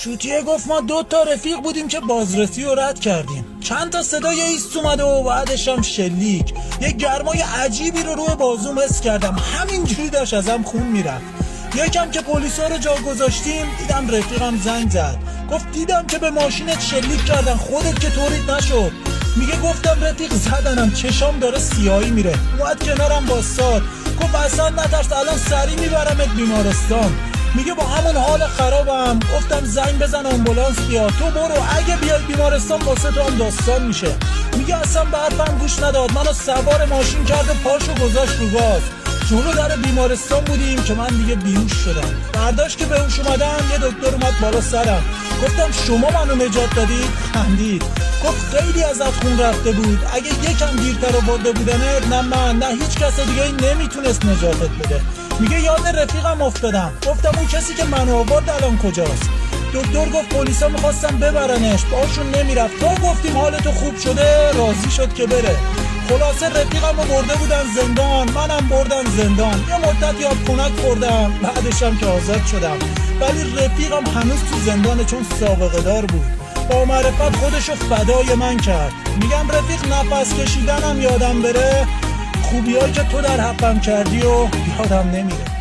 شوتیه گفت ما 2 تا رفیق بودیم که بازرسی رو رد کردیم. چند تا صدای ایست اومده و بعدش هم شلیک. یه گرمای عجیبی رو روی بازوم حس کردم، همینجوری داشت ازم خون میرفت. یکم که پلیسا رو جا گذاشتیم دیدم رفیقم زنگ زد، گفت دیدم که به ماشینت شلیک کردن، خودت که طوریت نشد. میگه گفتم رفیق زدنم، چشام داره سیاهی میره. اومد کنارم واساد، گفت اصلا نترس، الان سری میبرمت بیمارستان. میگه با همون حال خرابم. گفتم زنگ بزن آمبولانس بیاد، تو برو، اگه بیای بیمارستان واسه تو هم داستان میشه. میگه اصلا به حرفم گوش نداد، منو سوار ماشین کرد و پاشو گذاشت رو گاز. جلو در بیمارستان بودیم که من دیگه بیهوش شدم. برداشت که بهوش اومدم یه دکتر اومد بالا سرم. گفتم شما منو نجات دادید؟ خندید، گفت خیلی ازت خون رفته بود، اگه یکم دیرتر آورده بودنت نه من نه هیچ کس دیگه نمیتونست نجاتت بده. میگه یاد رفیقم افتادم. گفتم اون کسی که منو آورد الان کجاست؟ دکتر گفت پلیسا میخواستن ببرنش، باشون نمیرفت، تا گفتیم حالتو خوب شده راضی شد که بره. خلاصه رفیقم رو برده بودن زندان، منم بردن زندان. یه مدت یابخونک خوردم، بعدشم که آزاد شدم. ولی رفیقم هنوز تو زندانه چون سابقه دار بود. با معرفت خودشو فدای من کرد. میگم رفیق نفس کشیدنم یادم بره، خوبیایی که تو در حقم کردی و یادم نمیره.